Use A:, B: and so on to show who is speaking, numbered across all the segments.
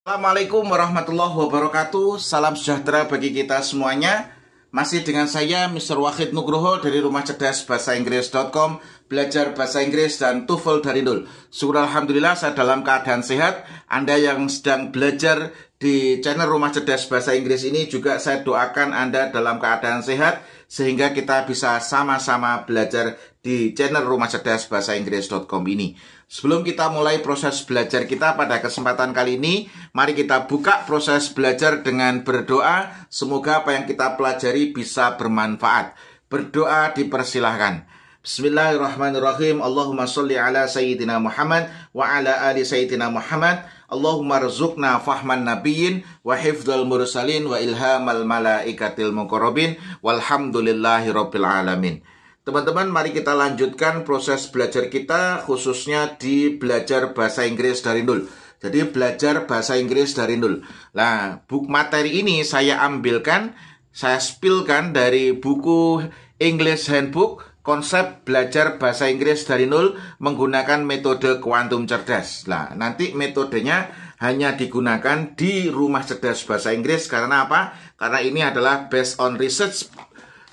A: Assalamualaikum warahmatullahi wabarakatuh. Salam sejahtera bagi kita semuanya. Masih dengan saya Mr. Wahid Nugroho dari Rumah Cerdas Bahasa Inggris.com, belajar bahasa Inggris dan TOEFL dari nol. Syukur alhamdulillah saya dalam keadaan sehat. Anda yang sedang belajar di channel Rumah Cerdas Bahasa Inggris ini juga saya doakan Anda dalam keadaan sehat sehingga kita bisa sama-sama belajar di channel Rumah Cerdas Bahasa Inggris.com ini. Sebelum kita mulai proses belajar kita pada kesempatan kali ini, mari kita buka proses belajar dengan berdoa. Semoga apa yang kita pelajari bisa bermanfaat. Berdoa dipersilahkan. Bismillahirrahmanirrahim. Allahumma sholli ala Sayyidina Muhammad wa ala ali Sayyidina Muhammad. Allahumma rzuqna fahman nabiyyin wa hifdzal mursalin wa ilhamal malaikatil muqarrabin walhamdulillahi rabbil alamin. Teman-teman, mari kita lanjutkan proses belajar kita khususnya di belajar bahasa Inggris dari nol. Jadi belajar bahasa Inggris dari nol. Nah, buku materi ini saya ambilkan, saya spillkan dari buku English Handbook, konsep belajar bahasa Inggris dari nol menggunakan metode kuantum cerdas. Nah, nanti metodenya hanya digunakan di Rumah Cerdas Bahasa Inggris. Karena apa? Karena ini adalah based on research.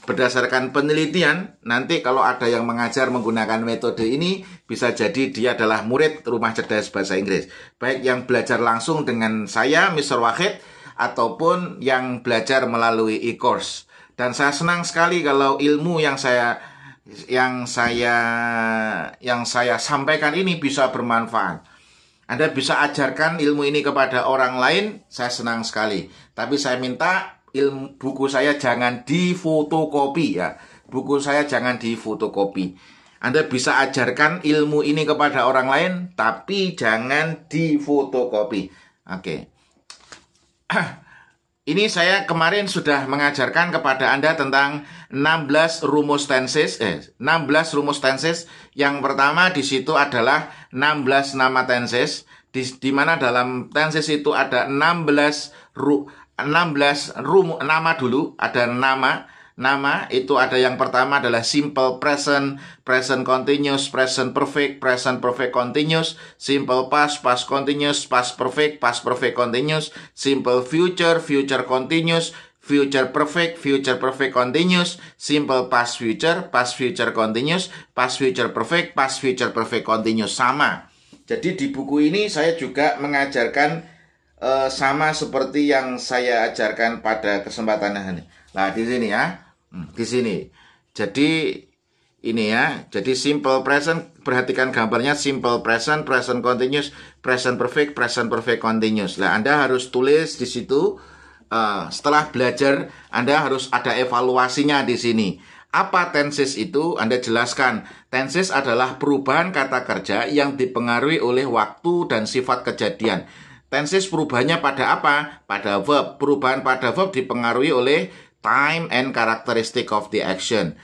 A: Berdasarkan penelitian, nanti kalau ada yang mengajar menggunakan metode ini, bisa jadi dia adalah murid Rumah Cerdas Bahasa Inggris. Baik yang belajar langsung dengan saya, Mr. Wahid, ataupun yang belajar melalui e-course. Dan saya senang sekali kalau ilmu yang saya sampaikan ini bisa bermanfaat. Anda bisa ajarkan ilmu ini kepada orang lain, saya senang sekali. Tapi saya minta buku saya jangan difotokopi ya. Buku saya jangan difotokopi. Anda bisa ajarkan ilmu ini kepada orang lain, tapi jangan difotokopi. Oke. Ini saya kemarin sudah mengajarkan kepada Anda tentang 16 rumus tenses. 16 rumus tenses. Yang pertama di situ adalah 16 nama tenses. Di mana dalam tenses itu ada 16 nama dulu, ada nama itu ada yang pertama adalah simple present, present continuous, present perfect continuous, simple past, past continuous, past perfect continuous, simple future, future continuous, future perfect continuous, simple past future continuous, past future perfect continuous. Sama. Jadi di buku ini saya juga mengajarkan sama seperti yang saya ajarkan pada kesempatan ini. Nah, di sini ya. Di sini. Jadi ini ya. Jadi simple present, perhatikan gambarnya simple present, present continuous, present perfect continuous. Nah, Anda harus tulis di situ. Setelah belajar, Anda harus ada evaluasinya di sini. Apa tenses itu? Anda jelaskan. Tenses adalah perubahan kata kerja yang dipengaruhi oleh waktu dan sifat kejadian. Tenses perubahannya pada apa? Pada verb. Perubahan pada verb dipengaruhi oleh time and characteristic of the action.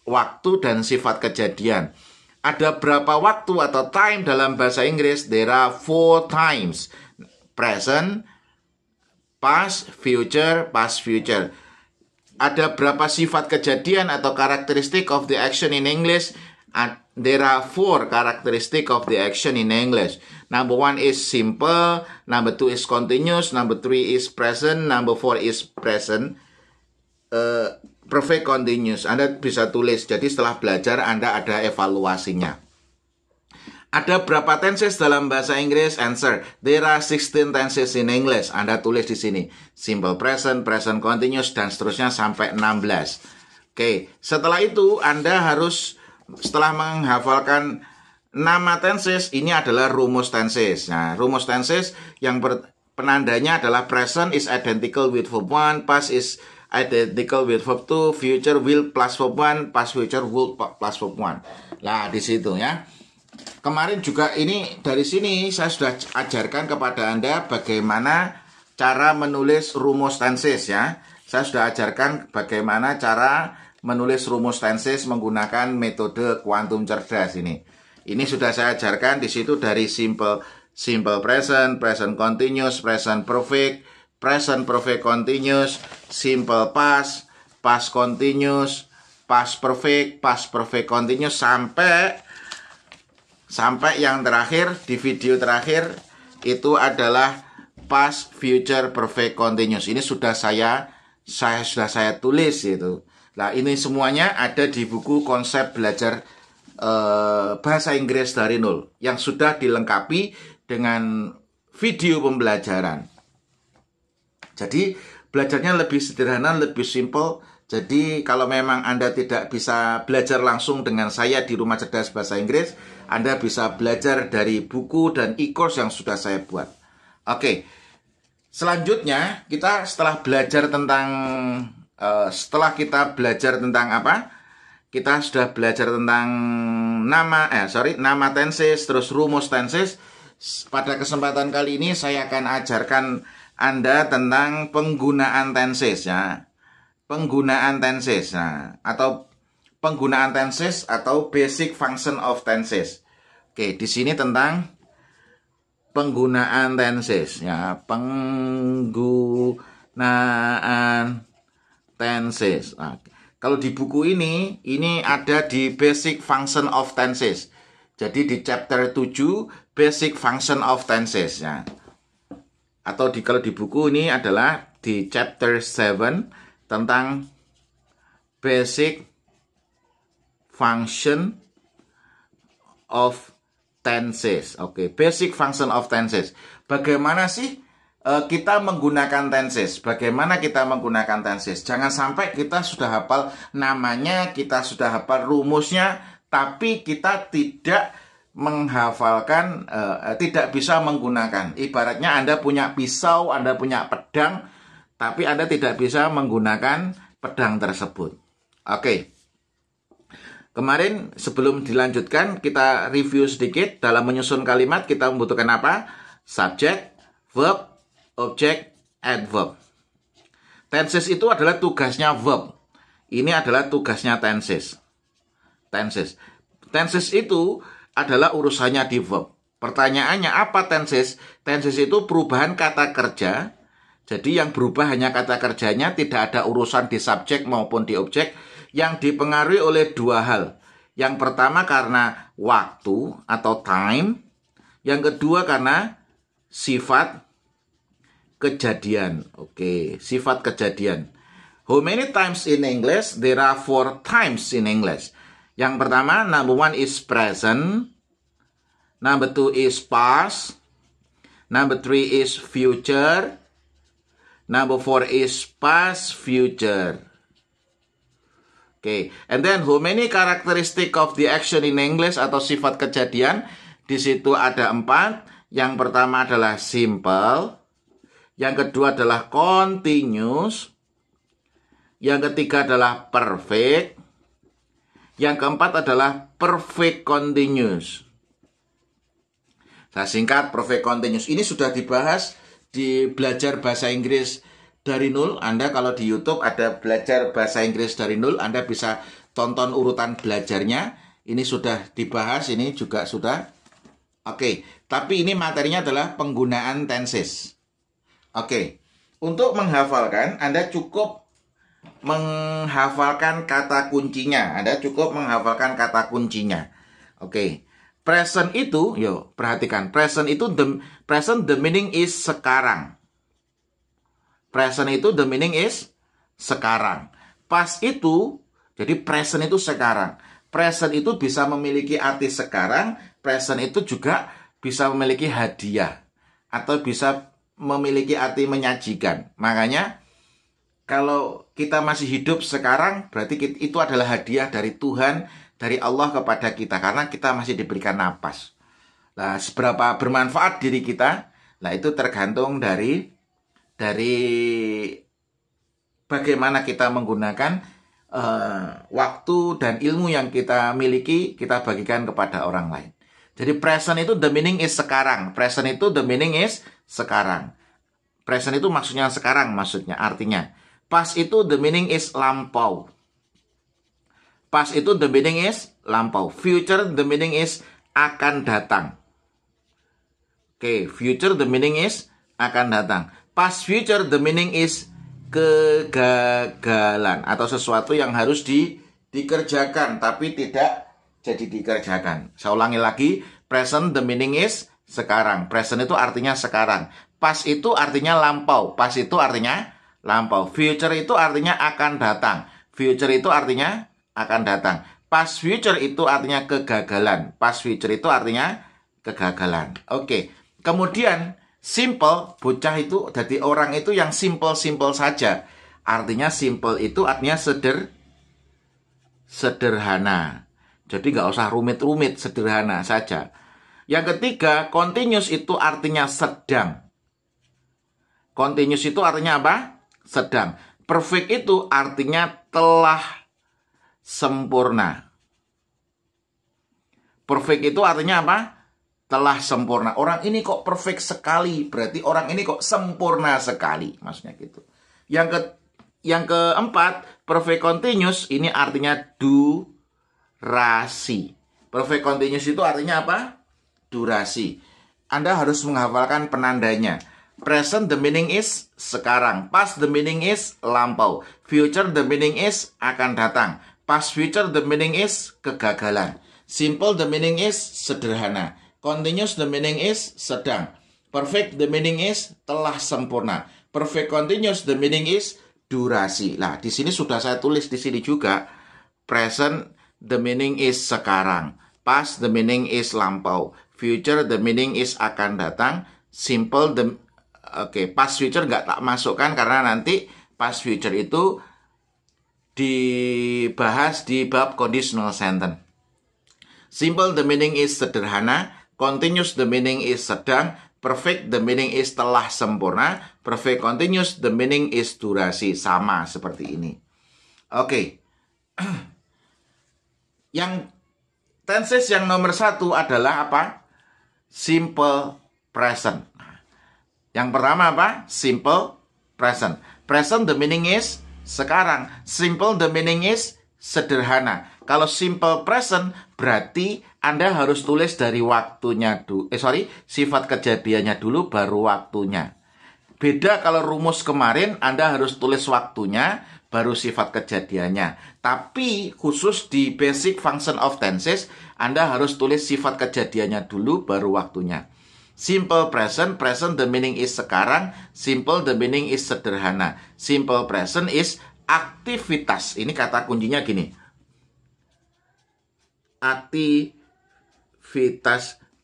A: Waktu dan sifat kejadian. Ada berapa waktu atau time dalam bahasa Inggris? There are 4 times. Present, past, future. Ada berapa sifat kejadian atau characteristic of the action in English? There are 4 characteristic of the action in English. Number 1 is simple, number 2 is continuous, number 3 is present, number 4 is present perfect continuous. Anda bisa tulis. Jadi setelah belajar Anda ada evaluasinya. Ada berapa tenses dalam bahasa Inggris? Answer. There are 16 tenses in English. Anda tulis di sini. Simple present, present continuous, dan seterusnya sampai 16. Oke, setelah itu Anda harus setelah menghafalkan nama tenses, ini adalah rumus tenses. Nah, rumus tenses yang penandanya adalah present is identical with verb 1, past is identical with verb 2, future will plus verb 1, past future will plus verb 1. Nah, di situ ya. Kemarin juga ini dari sini saya sudah ajarkan kepada Anda bagaimana cara menulis rumus tenses ya. Saya sudah ajarkan bagaimana cara menulis rumus tenses menggunakan metode kuantum cerdas ini. Ini sudah saya ajarkan di situ dari simple present, present continuous, present perfect continuous, simple past, past continuous, past perfect continuous sampai yang terakhir di video terakhir itu adalah past, future, perfect, continuous. Ini sudah saya tulis gitu. Nah, ini semuanya ada di buku konsep belajar bahasa Inggris dari nol yang sudah dilengkapi dengan video pembelajaran. Jadi belajarnya lebih sederhana, lebih simple. Jadi kalau memang Anda tidak bisa belajar langsung dengan saya di Rumah Cerdas Bahasa Inggris, Anda bisa belajar dari buku dan e-course yang sudah saya buat. Oke, selanjutnya kita setelah kita belajar tentang apa? Kita sudah belajar tentang nama tenses, terus rumus tenses. Pada kesempatan kali ini saya akan ajarkan Anda tentang penggunaan tenses ya. Penggunaan tenses atau penggunaan tenses atau basic function of tenses. Oke, di sini tentang penggunaan tenses ya, penggunaan tenses. Nah, kalau di buku ini ada di basic function of tenses. Jadi di chapter 7 basic function of tenses ya. Atau kalau di buku ini adalah di chapter 7 tentang basic function of tenses. Oke, basic function of tenses. Bagaimana sih kita menggunakan tenses? Bagaimana kita menggunakan tenses? Jangan sampai kita sudah hafal namanya, kita sudah hafal rumusnya, tapi kita tidak menghafalkan, tidak bisa menggunakan. Ibaratnya Anda punya pisau, Anda punya pedang, tapi Anda tidak bisa menggunakan pedang tersebut. Oke. Kemarin sebelum dilanjutkan kita review sedikit. Dalam menyusun kalimat kita membutuhkan apa? Subject, verb, object, adverb. Tenses itu adalah tugasnya verb. Ini adalah tugasnya tenses. Tenses itu adalah urusannya di verb. Pertanyaannya apa tenses? Tenses itu perubahan kata kerja. Jadi yang berubah hanya kata kerjanya, tidak ada urusan di subjek maupun di objek, yang dipengaruhi oleh dua hal. Yang pertama karena waktu atau time, yang kedua karena sifat kejadian. Oke, sifat kejadian. How many times in English? There are 4 times in English. Yang pertama, number 1 is present, number 2 is past, number 3 is future, number 4 is past future. Okay, and then how many characteristic of the action in English atau sifat kejadian? Di situ ada 4. Yang pertama adalah simple, yang kedua adalah continuous, yang ketiga adalah perfect, yang keempat adalah perfect continuous. Saya singkat perfect continuous. Ini sudah dibahas di belajar bahasa Inggris dari nol. Anda kalau di YouTube ada belajar bahasa Inggris dari nol, Anda bisa tonton urutan belajarnya. Ini sudah dibahas, ini juga sudah. Oke, tapi ini materinya adalah penggunaan tenses. Oke, untuk menghafalkan Anda cukup menghafalkan kata kuncinya. Oke. Present itu, yuk perhatikan. Present itu the meaning is sekarang. Present itu the meaning is sekarang. Past itu, jadi present itu sekarang. Present itu bisa memiliki arti sekarang. Present itu juga bisa memiliki hadiah atau bisa memiliki arti menyajikan. Makanya kalau kita masih hidup sekarang, berarti itu adalah hadiah dari Tuhan, dari Allah kepada kita, karena kita masih diberikan napas. Nah, seberapa bermanfaat diri kita, nah itu tergantung dari bagaimana kita menggunakan waktu dan ilmu yang kita miliki, kita bagikan kepada orang lain. Jadi present itu the meaning is sekarang. Present itu the meaning is sekarang. Present itu maksudnya sekarang, artinya. Past itu the meaning is lampau. Past itu the meaning is lampau. Future the meaning is akan datang. Oke, future the meaning is akan datang. Past future the meaning is kegagalan atau sesuatu yang harus dikerjakan tapi tidak jadi dikerjakan. Saya ulangi lagi, present the meaning is sekarang. Present itu artinya sekarang. Past itu artinya lampau. Past itu artinya lampau. Future itu artinya akan datang. Future itu artinya akan datang. Past future itu artinya kegagalan. Past future itu artinya kegagalan. Oke. Kemudian simple, bocah itu jadi orang itu yang simple-simple saja. Artinya simple itu artinya sederhana. Jadi nggak usah rumit-rumit, sederhana saja. Yang ketiga, continuous itu artinya sedang. Continuous itu artinya apa? Sedang. Perfect itu artinya telah sempurna. Perfect itu artinya apa? Telah sempurna. Orang ini kok perfect sekali, berarti orang ini kok sempurna sekali. Maksudnya gitu. Yang keempat, perfect continuous ini artinya durasi. Perfect continuous itu artinya apa? Durasi. Anda harus menghafalkan penandanya. Present the meaning is sekarang. Past the meaning is lampau. Future the meaning is akan datang. Past future the meaning is kegagalan. Simple the meaning is sederhana. Continuous the meaning is sedang. Perfect the meaning is telah sempurna. Perfect continuous the meaning is durasi. Nah, di sini sudah saya tulis di sini juga. Present the meaning is sekarang. Past the meaning is lampau. Future the meaning is akan datang. Simple the past future nggak tak masukkan karena nanti past future itu dibahas di bab conditional sentence. Simple the meaning is sederhana. Continuous the meaning is sedang. Perfect the meaning is telah sempurna. Perfect continuous the meaning is durasi. Sama seperti ini. Oke. Yang tenses yang nomor 1 adalah apa? Simple present. Yang pertama apa? Simple present. Present the meaning is sekarang. Simple the meaning is sederhana. Kalau simple present berarti Anda harus tulis dari waktunya dulu. Sifat kejadiannya dulu baru waktunya. Beda kalau rumus kemarin Anda harus tulis waktunya baru sifat kejadiannya. Tapi khusus di basic function of tenses Anda harus tulis sifat kejadiannya dulu baru waktunya. Simple present, present the meaning is sekarang. Simple the meaning is sederhana. Simple present is aktivitas. Ini kata kuncinya gini. Aktivitas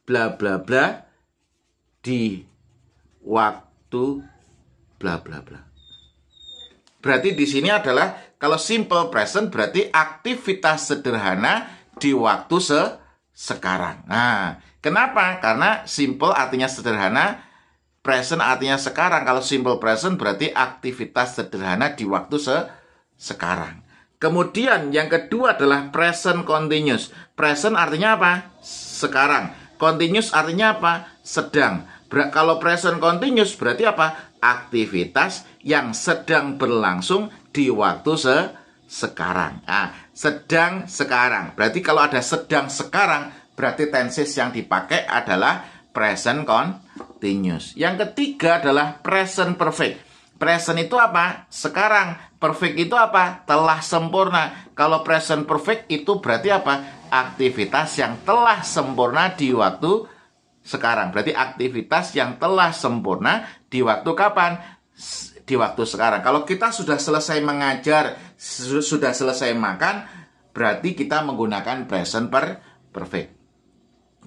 A: bla bla bla di waktu bla bla bla. Berarti di sini adalah kalau simple present berarti aktivitas sederhana di waktu sekarang. Nah, kenapa? Karena simple artinya sederhana, present artinya sekarang. Kalau simple present berarti aktivitas sederhana di waktu sekarang. Kemudian yang kedua adalah present continuous. Present artinya apa? Sekarang. Continuous artinya apa? Sedang. Kalau present continuous berarti apa? Aktivitas yang sedang berlangsung di waktu sekarang. Nah, sedang sekarang. Berarti kalau ada sedang sekarang, berarti tenses yang dipakai adalah present continuous. Yang ketiga adalah present perfect. Present itu apa? Sekarang. Perfect itu apa? Telah sempurna. Kalau present perfect itu berarti apa? Aktivitas yang telah sempurna di waktu sekarang. Berarti aktivitas yang telah sempurna di waktu kapan? Di waktu sekarang. Kalau kita sudah selesai mengajar, sudah selesai makan, berarti kita menggunakan present perfect.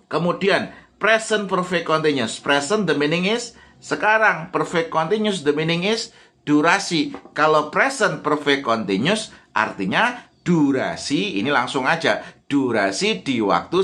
A: Kemudian present perfect continuous. Present the meaning is sekarang. Perfect continuous the meaning is durasi. Kalau present perfect continuous artinya durasi. Ini langsung aja. Durasi di waktu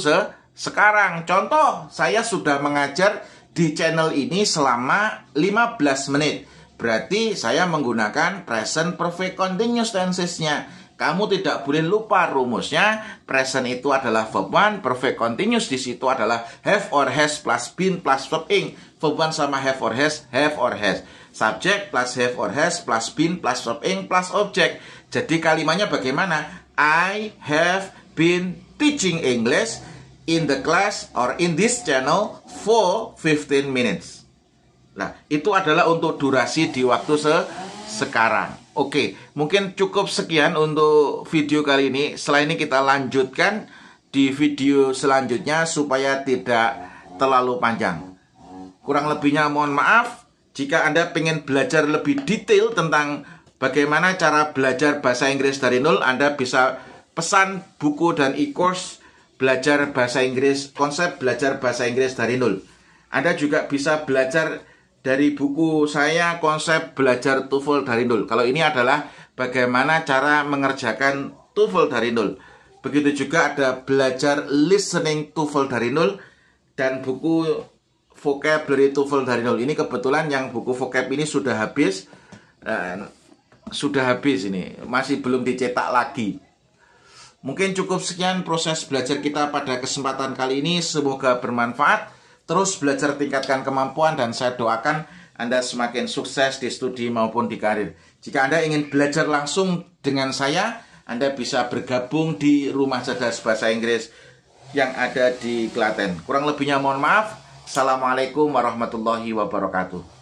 A: sekarang. Contoh, saya sudah mengajar di channel ini selama 15 menit. Berarti saya menggunakan present perfect continuous tensesnya. Kamu tidak boleh lupa rumusnya. Present itu adalah verb 1, perfect continuous di situ adalah have or has plus been plus verb ing. Verb 1 sama have or has, have or has. Subject plus have or has plus been plus verb ing plus object. Jadi kalimatnya bagaimana? I have been teaching English in the class or in this channel for 15 minutes. Nah, itu adalah untuk durasi di waktu sekarang. Oke, mungkin cukup sekian untuk video kali ini. Setelah ini kita lanjutkan di video selanjutnya supaya tidak terlalu panjang. Kurang lebihnya mohon maaf. Jika Anda ingin belajar lebih detail tentang bagaimana cara belajar bahasa Inggris dari nol, Anda bisa pesan buku dan e-course belajar bahasa Inggris, konsep belajar bahasa Inggris dari nol. Anda juga bisa belajar dari buku saya, konsep belajar TOEFL dari nol. Kalau ini adalah bagaimana cara mengerjakan TOEFL dari nol. Begitu juga ada belajar listening TOEFL dari nol dan buku vocabulary TOEFL dari nol. Ini kebetulan yang buku vocab ini sudah habis. Ini masih belum dicetak lagi. Mungkin cukup sekian proses belajar kita pada kesempatan kali ini. Semoga bermanfaat. Terus belajar tingkatkan kemampuan dan saya doakan Anda semakin sukses di studi maupun di karir. Jika Anda ingin belajar langsung dengan saya, Anda bisa bergabung di Rumah Cerdas Bahasa Inggris yang ada di Klaten. Kurang lebihnya mohon maaf. Assalamualaikum warahmatullahi wabarakatuh.